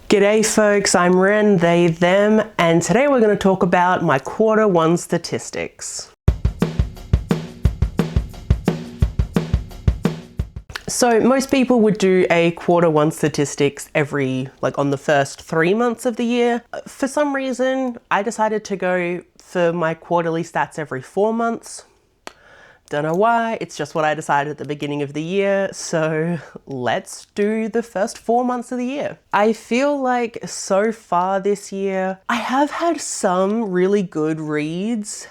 G'day folks, I'm Wren, they, them, and today we're going to talk about my quarter one statistics. So most people would do a quarter one statistics on the first 3 months of the year. For some reason, I decided to go for my quarterly stats every 4 months. Don't know why, it's just what I decided at the beginning of the year, so let's do the first 4 months of the year. I feel like so far this year, I have had some really good reads,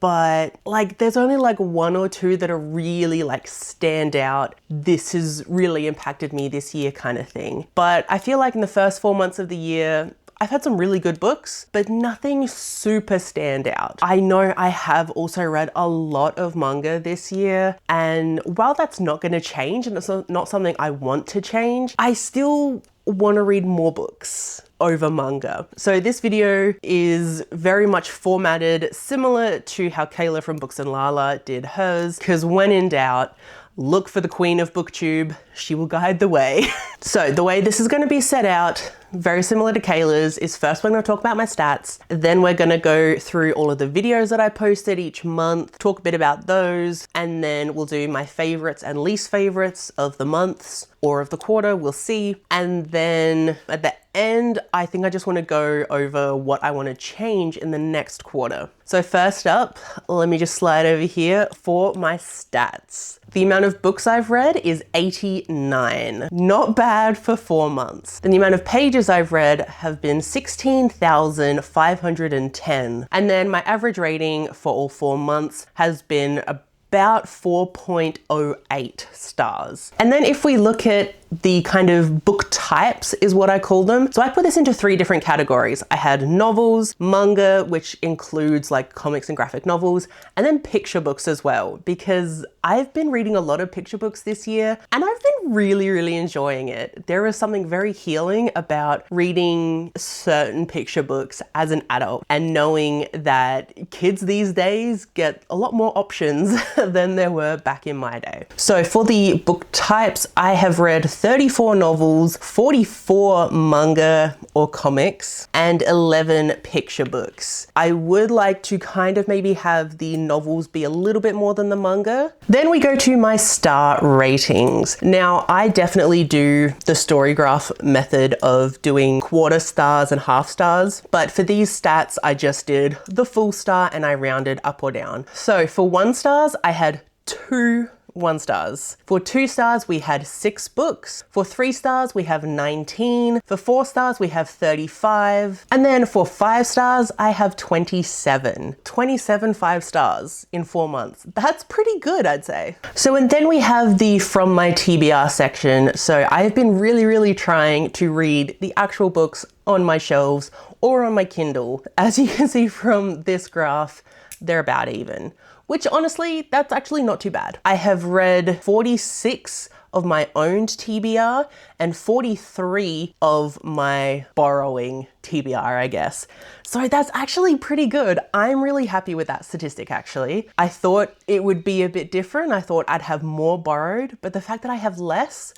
but there's only one or two that are really stand out. This has really impacted me this year kind of thing. But I feel like in the first 4 months of the year, I've had some really good books, but nothing super standout. I know I have also read a lot of manga this year, and while that's not going to change and it's not something I want to change, I still want to read more books over manga. So this video is very much formatted similar to how Kayla from Books and Lala did hers, because when in doubt, look for the queen of booktube, she will guide the way. So the way this is going to be set out, very similar to Kayla's, is first we're going to talk about my stats, then we're going to go through all of the videos that I posted each month, talk a bit about those, and then we'll do my favorites and least favorites of the months or of the quarter, we'll see. And then at the end, I think I just want to go over what I want to change in the next quarter. So first up, let me just slide over here for my stats. The amount of books I've read is 89. Not bad for 4 months. Then the amount of pages I've read have been 16,510. And then my average rating for all 4 months has been about 4.08 stars. And then if we look at the kind of book types is what I call them. So I put this into 3 different categories. I had novels, manga, which includes comics and graphic novels, and then picture books as well, because I've been reading a lot of picture books this year and I've been really enjoying it. There is something very healing about reading certain picture books as an adult and knowing that kids these days get a lot more options than there were back in my day. So for the book types, I have read 34 novels, 44 manga or comics, and 11 picture books. I would like to kind of maybe have the novels be a little bit more than the manga. Then we go to my star ratings. Now, I definitely do the story graph method of doing quarter stars and half stars, but for these stats, I just did the full star and I rounded up or down. So for 1 stars, I had 2 1 stars. For 2 stars, we had 6 books. For 3 stars, we have 19. For 4 stars, we have 35. And then for 5 stars, I have 27. 27 5 stars in 4 months. That's pretty good, I'd say. So, and then we have the From My TBR section. So I've been really trying to read the actual books on my shelves or on my Kindle. As you can see from this graph, they're about even. Which honestly, that's actually not too bad. I have read 46 of my owned TBR and 43 of my borrowing TBR, I guess. So that's actually pretty good. I'm really happy with that statistic, actually. I thought it would be a bit different. I thought I'd have more borrowed, but the fact that I have less,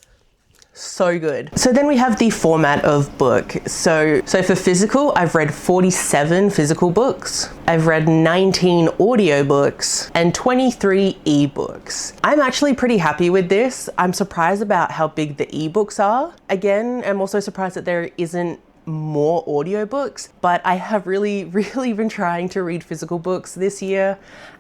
so good. So then we have the format of book. So for physical, I've read 47 physical books. I've read 19 audiobooks and 23 ebooks. I'm actually pretty happy with this. I'm surprised about how big the ebooks are. Again, I'm also surprised that there isn't more audiobooks, but I have really been trying to read physical books this year,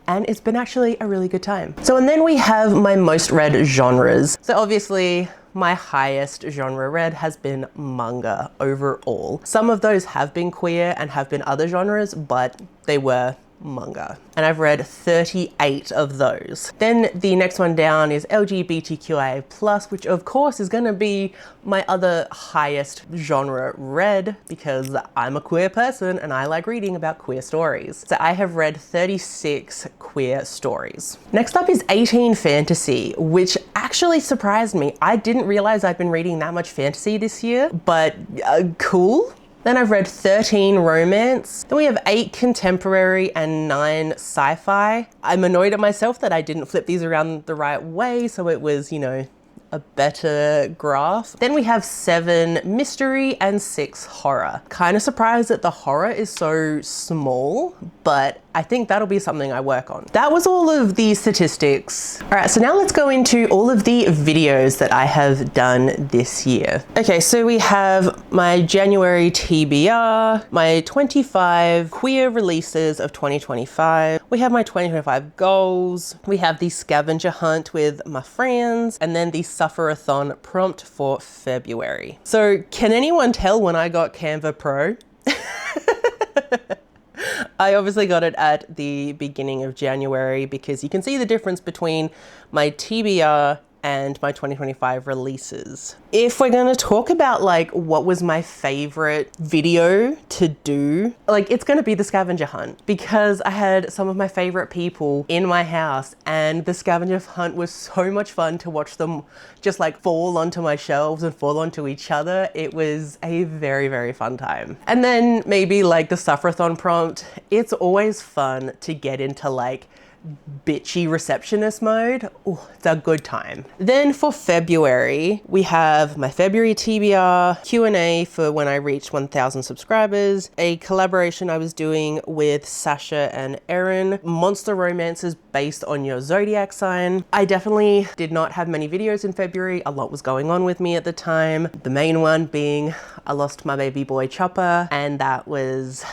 and it's been actually a really good time. So, and then we have my most read genres. So obviously, my highest genre read has been manga overall. Some of those have been queer and have been other genres, but they were manga. And I've read 38 of those. Then the next one down is LGBTQIA+, which of course is gonna be my other highest genre read because I'm a queer person and I like reading about queer stories. So I have read 36 queer stories. Next up is 18 fantasy, which actually surprised me. I didn't realize I'd been reading that much fantasy this year, but cool. Then I've read 13 romance. Then we have 8 contemporary and 9 sci-fi. I'm annoyed at myself that I didn't flip these around the right way, so it was, a better graph. Then we have 7 mystery and 6 horror. Kind of surprised that the horror is so small, but I think that'll be something I work on. That was all of the statistics. All right, so now let's go into all of the videos that I have done this year. Okay, so we have my January TBR, my 25 queer releases of 2025. We have my 2025 goals. We have the scavenger hunt with my friends, and then the suffer-a-thon prompt for February. So can anyone tell when I got Canva Pro? I obviously got it at the beginning of January because you can see the difference between my TBR and my 2025 releases. If we're gonna talk about like what was my favorite video to do, like it's gonna be the scavenger hunt, because I had some of my favorite people in my house and the scavenger hunt was so much fun to watch them just like fall onto my shelves and fall onto each other. It was a very, very fun time. And then maybe like the suffer-a-thon prompt, it's always fun to get into like bitchy receptionist mode. Ooh, it's a good time. Then for February, we have my February TBR, Q&A for when I reached 1,000 subscribers, a collaboration I was doing with Sasha and Erin, monster romances based on your zodiac sign. I definitely did not have many videos in February. A lot was going on with me at the time. The main one being I lost my baby boy Chopper, and that was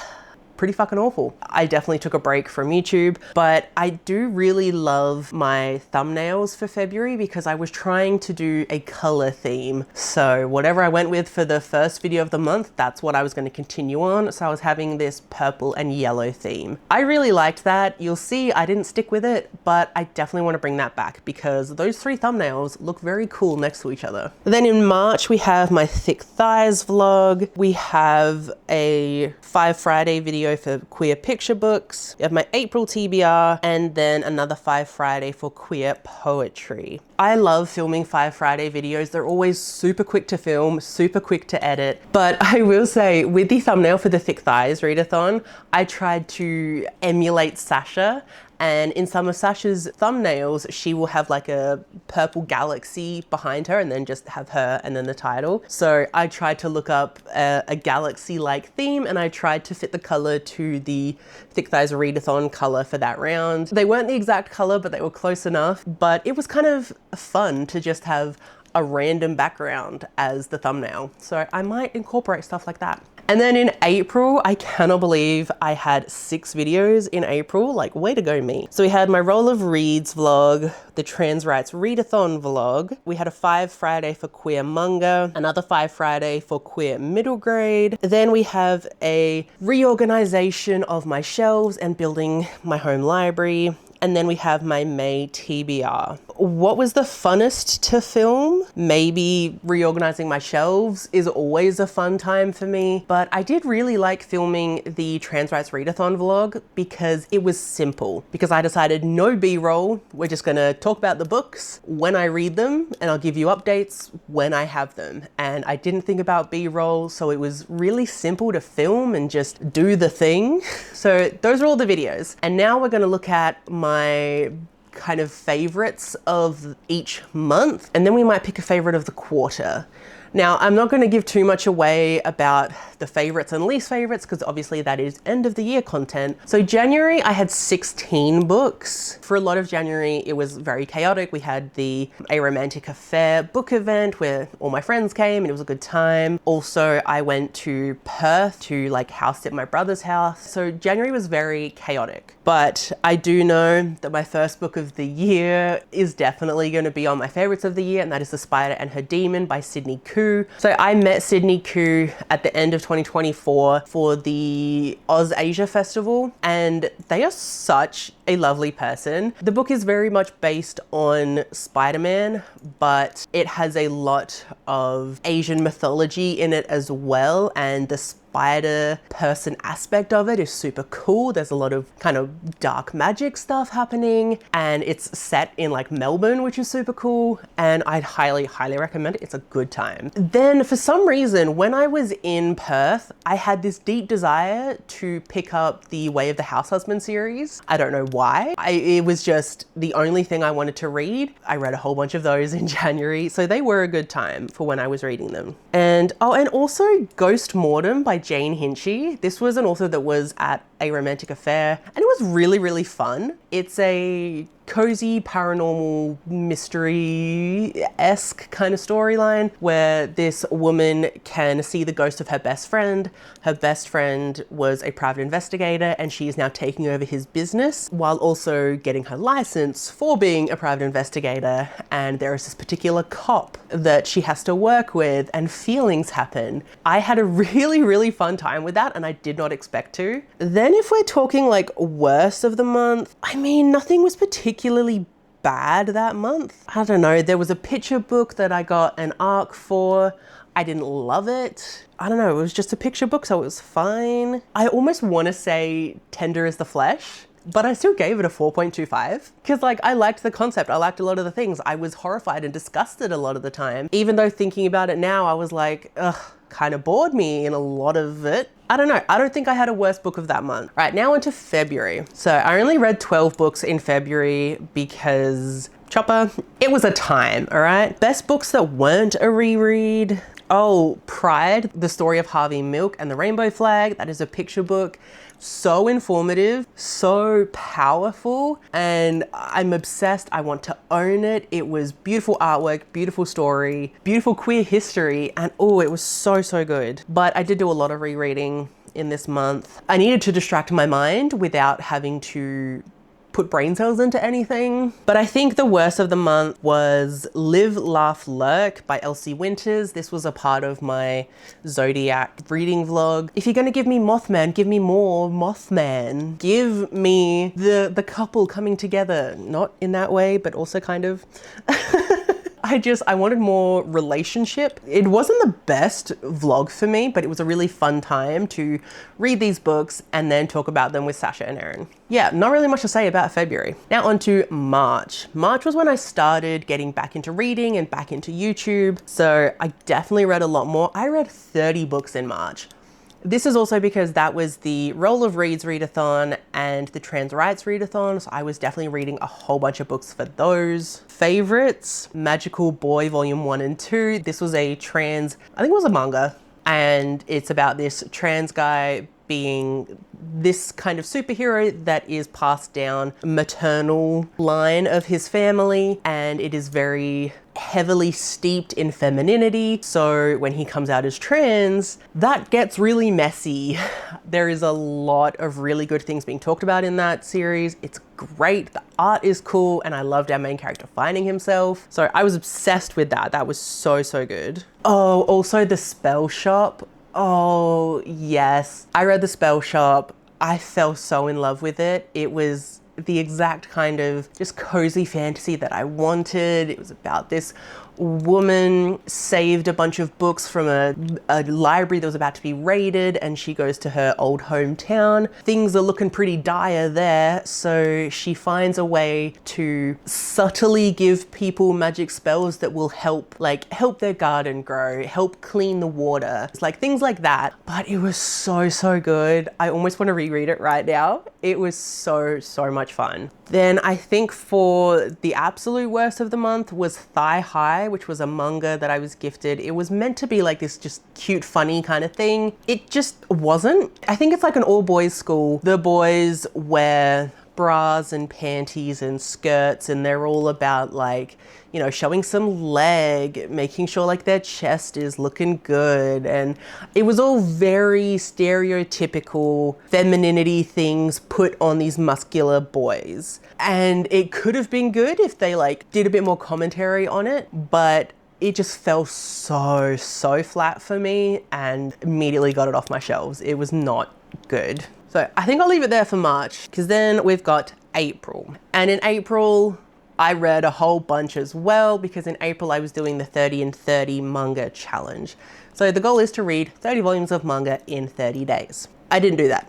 pretty fucking awful. I definitely took a break from YouTube, but I do really love my thumbnails for February because I was trying to do a color theme. So whatever I went with for the first video of the month, that's what I was going to continue on. So I was having this purple and yellow theme. I really liked that. You'll see I didn't stick with it, but I definitely want to bring that back because those 3 thumbnails look very cool next to each other. Then in March, we have my thick thighs vlog. We have a 5 Friday video for queer picture books. We have my April TBR, and then another 5 Friday for queer poetry. I love filming 5 Friday videos. They're always super quick to film, super quick to edit. But I will say with the thumbnail for the thick thighs readathon, I tried to emulate Sasha. And in some of Sasha's thumbnails, she will have like a purple galaxy behind her and then just have her and then the title. So I tried to look up a galaxy-like theme and I tried to fit the color to the Thick Thighs Readathon color for that round. They weren't the exact color, but they were close enough. But it was kind of fun to just have a random background as the thumbnail. So I might incorporate stuff like that. And then in April, I cannot believe I had 6 videos in April, like way to go me. So we had my Roll of Reads vlog, the Trans Rights Readathon vlog. We had a 5 Friday for queer manga, another 5 Friday for queer middle grade. Then we have a reorganization of my shelves and building my home library. And then we have my May TBR. What was the funnest to film? Maybe reorganizing my shelves is always a fun time for me, but I did really like filming the Trans Rights Readathon vlog because it was simple. Because I decided no B-roll, we're just gonna talk about the books when I read them, and I'll give you updates when I have them. And I didn't think about B-roll, so it was really simple to film and just do the thing. So those are all the videos. And now we're gonna look at my kind of favorites of each month, and then we might pick a favorite of the quarter. Now, I'm not going to give too much away about the favorites and least favorites because obviously that is end of the year content. So January, I had 16 books. For a lot of January, it was very chaotic. We had the A Romantic Affair book event where all my friends came and it was a good time. Also, I went to Perth to like house sit my brother's house. So January was very chaotic. But I do know that my first book of the year is definitely going to be on my favorites of the year, and that is The Spider and Her Demon by Sydney Koo. So I met Sydney Koo at the end of 2024 for the Oz Asia Festival, and they are such a lovely person. The book is very much based on Spider-Man, but it has a lot of Asian mythology in it as well, and the spider person aspect of it is super cool. There's a lot of kind of dark magic stuff happening, and it's set in like Melbourne, which is super cool, and I'd highly recommend it. It's a good time. Then for some reason, when I was in Perth, I had this deep desire to pick up the Way of the House Husband series. I don't know why. It was just the only thing I wanted to read. I read a whole bunch of those in January, so they were a good time for when I was reading them. And also Ghost Mortem by Jane Hinchy. This was an author that was at a romantic affair, and it was really fun. It's a cozy paranormal mystery-esque kind of storyline where this woman can see the ghost of her best friend. Her best friend was a private investigator, and she is now taking over his business while also getting her license for being a private investigator. And there is this particular cop that she has to work with, and feelings happen. I had a really fun time with that, and I did not expect to. Then if we're talking like worst of the month, I mean, nothing was particularly bad that month. I don't know, there was a picture book that I got an ARC for. I didn't love it. I don't know, it was just a picture book, so it was fine. I almost want to say Tender as the Flesh, but I still gave it a 4.25 because like I liked the concept. I liked a lot of the things. I was horrified and disgusted a lot of the time. Even though thinking about it now, I was like, ugh, kind of bored me in a lot of it. I don't know. I don't think I had a worst book of that month. Right, now into February. So I only read 12 books in February because chopper, it was a time, all right? Best books that weren't a reread. Oh, Pride, The Story of Harvey Milk and the Rainbow Flag. That is a picture book. So informative, so powerful, and I'm obsessed. I want to own it. It was beautiful artwork, beautiful story, beautiful queer history, and oh, it was so good. But I did do a lot of rereading in this month. I needed to distract my mind without having to put brain cells into anything. But I think the worst of the month was Live, Laugh, Lurk by Elsie Winters. This was a part of my Zodiac reading vlog. If you're gonna give me Mothman, give me more Mothman. Give me the couple coming together. Not in that way, but also kind of. I wanted more relationship. It wasn't the best vlog for me, but it was a really fun time to read these books and then talk about them with Sasha and Erin. Yeah, not really much to say about February. Now on to March. March was when I started getting back into reading and back into YouTube. So I definitely read a lot more. I read 30 books in March. This is also because that was the Roll of Reads readathon and the Trans Rights readathon, so I was definitely reading a whole bunch of books for those. Favorites, Magical Boy Volume 1 and 2. This was a trans, I think it was a manga, and it's about this trans guy being this kind of superhero that is passed down maternal line of his family, and it is very heavily steeped in femininity. So when he comes out as trans, that gets really messy. There is a lot of really good things being talked about in that series. It's great, the art is cool, and I loved our main character finding himself. So I was obsessed with that. That was so good. Oh, also The Spell Shop. Oh yes, I read The Spell Shop. I fell so in love with it. It was the exact kind of just cozy fantasy that I wanted. It was about this woman saved a bunch of books from a library that was about to be raided, and she goes to her old hometown. Things are looking pretty dire there, so she finds a way to subtly give people magic spells that will help their garden grow, help clean the water. It's like things like that. But it was so good. I almost want to reread it right now. It was so much fun. Then I think for the absolute worst of the month was Thigh High, which was a manga that I was gifted. It was meant to be like this just cute, funny kind of thing. It just wasn't. I think it's like an all boys school. The boys wear bras and panties and skirts, and they're all about like, you know, showing some leg, making sure like their chest is looking good. And it was all very stereotypical femininity things put on these muscular boys. And it could have been good if they like did a bit more commentary on it, but it just fell so flat for me and immediately got it off my shelves. It was not good. So I think I'll leave it there for March, because then we've got April. And in April, I read a whole bunch as well because in April I was doing the 30 and 30 manga challenge. So the goal is to read 30 volumes of manga in 30 days. I didn't do that.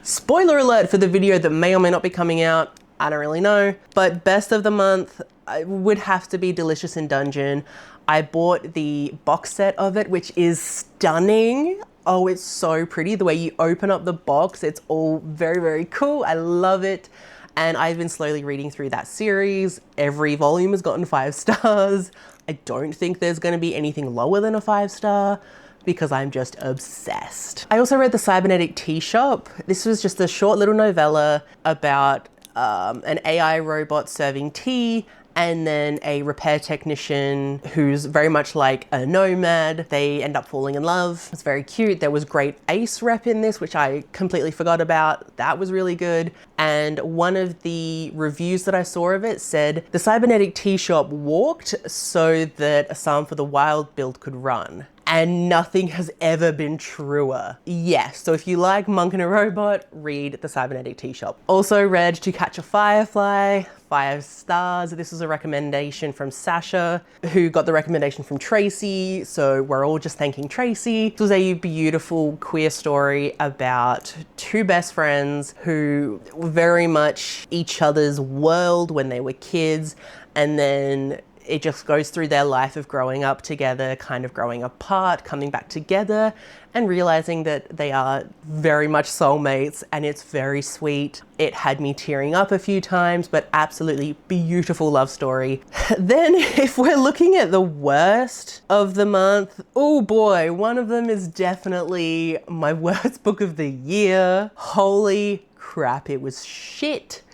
Spoiler alert for the video that may or may not be coming out. I don't really know. But best of the month would have to be Delicious in Dungeon. I bought the box set of it, which is stunning. Oh, it's so pretty. The way you open up the box, it's all very, very cool. I love it. And I've been slowly reading through that series. Every volume has gotten 5 stars. I don't think there's going to be anything lower than a 5-star because I'm just obsessed. I also read The Cybernetic Tea Shop. This was just a short little novella about an AI robot serving tea and then a repair technician who's very much like a nomad. They end up falling in love. It's very cute. There was great Ace rep in this, which I completely forgot about. That was really good. And one of the reviews that I saw of it said, the Cybernetic Tea Shop walked so that a Psalm for the Wild build could run. And nothing has ever been truer. Yes, so if you like Monk and a Robot, read The Cybernetic Tea Shop. Also read To Catch a Firefly, 5 stars. This was a recommendation from Sasha, who got the recommendation from Tracy, so we're all just thanking Tracy. This was a beautiful queer story about 2 best friends who were very much each other's world when they were kids, and then it just goes through their life of growing up together, kind of growing apart, coming back together, and realizing that they are very much soulmates, and it's very sweet. It had me tearing up a few times, but absolutely beautiful love story. Then if we're looking at the worst of the month, oh boy, one of them is definitely my worst book of the year. Holy crap, it was shit.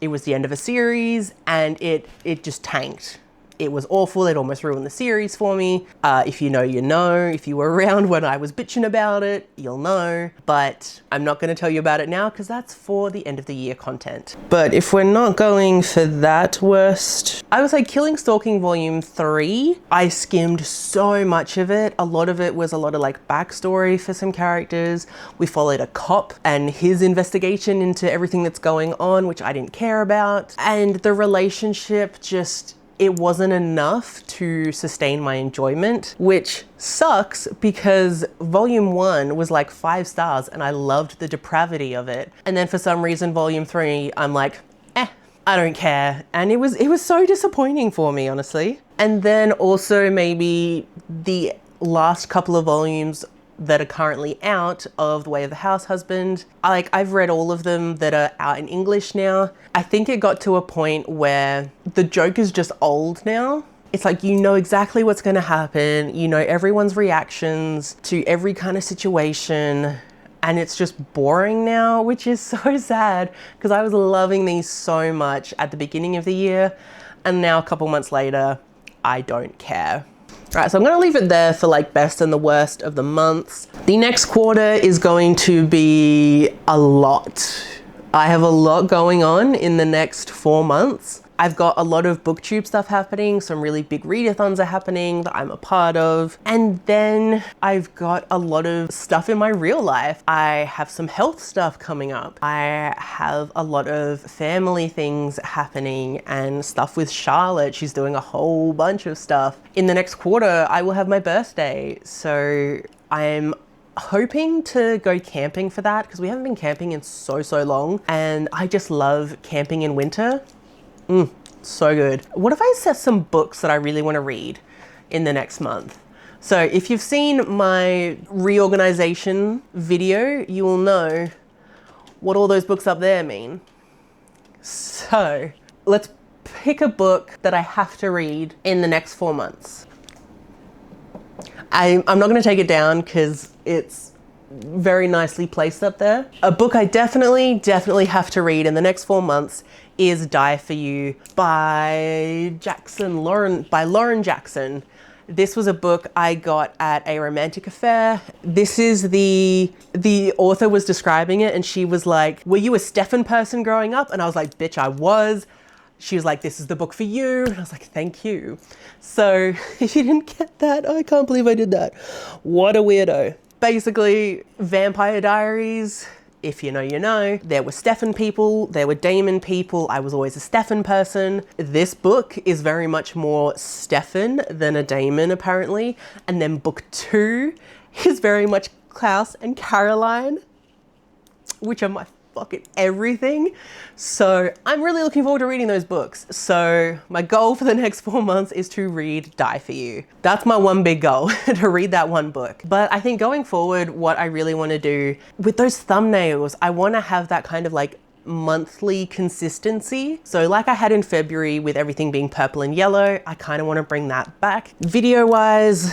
It was the end of a series and it just tanked. It was awful. It almost ruined the series for me. If you know, you know. If you were around when I was bitching about it, you'll know. But I'm not going to tell you about it now because that's for the end of the year content. But if we're not going for that worst, I would say Killing Stalking Volume 3. I skimmed so much of it. A lot of it was a lot of like backstory for some characters. We followed a cop and his investigation into everything that's going on, which I didn't care about. And the relationship just, it wasn't enough to sustain my enjoyment, which sucks because Volume 1 was like 5 stars and I loved the depravity of it. And then for some reason, Volume 3, I'm like, I don't care. And it was so disappointing for me, honestly. And then also maybe the last couple of volumes that are currently out of The Way of the House Husband. I've read all of them that are out in English now. I think it got to a point where the joke is just old now. It's like, you know exactly what's gonna happen. You know everyone's reactions to every kind of situation. And it's just boring now, which is so sad because I was loving these so much at the beginning of the year. And now a couple months later, I don't care. All right, so I'm gonna leave it there for like best and the worst of the months. The next quarter is going to be a lot. I have a lot going on in the next 4 months. I've got a lot of booktube stuff happening. Some really big readathons are happening that I'm a part of. And then I've got a lot of stuff in my real life. I have some health stuff coming up. I have a lot of family things happening and stuff with Charlotte. She's doing a whole bunch of stuff. In the next quarter, I will have my birthday. So I'm hoping to go camping for that because we haven't been camping in so long. And I just love camping in winter. So good. What if I set some books that I really want to read in the next month? So if you've seen my reorganization video, you will know what all those books up there mean. So let's pick a book that I have to read in the next 4 months. I'm not going to take it down because it's very nicely placed up there. A book I definitely have to read in the next 4 months is Die For You by Lauren Jackson. This was a book I got at a romantic affair. This is the author was describing it and she was like, were you a Stefan person growing up? And I was like, bitch, I was. She was like, this is the book for you. And I was like, thank you. So if you didn't get that, I can't believe I did that. What a weirdo. Basically, Vampire Diaries If you know, you know. There were Stefan people, there were Damon people. I was always a Stefan person. This book is very much more Stefan than a Damon, apparently. And then book 2 is very much Klaus and Caroline, which are my fucking everything. So I'm really looking forward to reading those books. So my goal for the next 4 months is to read Die For You. That's my one big goal, to read that one book. But I think going forward, what I really want to do with those thumbnails, I want to have that kind of like monthly consistency. So like I had in February with everything being purple and yellow, I kind of want to bring that back. Video wise,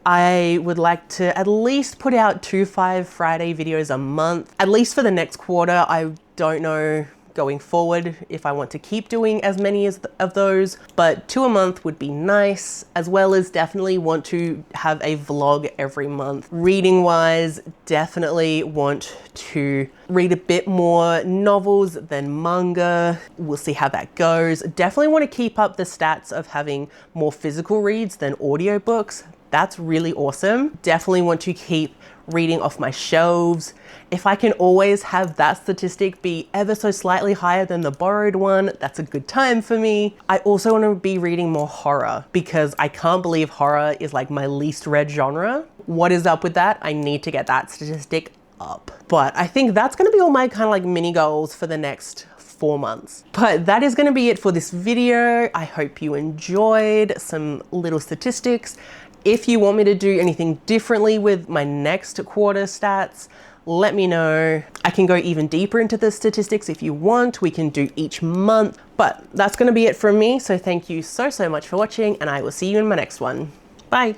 I would like to at least put out 2 5 Friday videos a month, at least for the next quarter. I don't know going forward if I want to keep doing as many of those, but 2 a month would be nice, as well as definitely want to have a vlog every month. Reading wise, definitely want to read a bit more novels than manga. We'll see how that goes. Definitely want to keep up the stats of having more physical reads than audiobooks. That's really awesome. Definitely want to keep reading off my shelves. If I can always have that statistic be ever so slightly higher than the borrowed one, that's a good time for me. I also want to be reading more horror because I can't believe horror is like my least read genre. What is up with that? I need to get that statistic up. But I think that's going to be all my kind of like mini goals for the next 4 months. But that is going to be it for this video. I hope you enjoyed some little statistics. If you want me to do anything differently with my next quarter stats, let me know. I can go even deeper into the statistics if you want. We can do each month, but that's going to be it from me. So thank you so much for watching, and I will see you in my next one. Bye.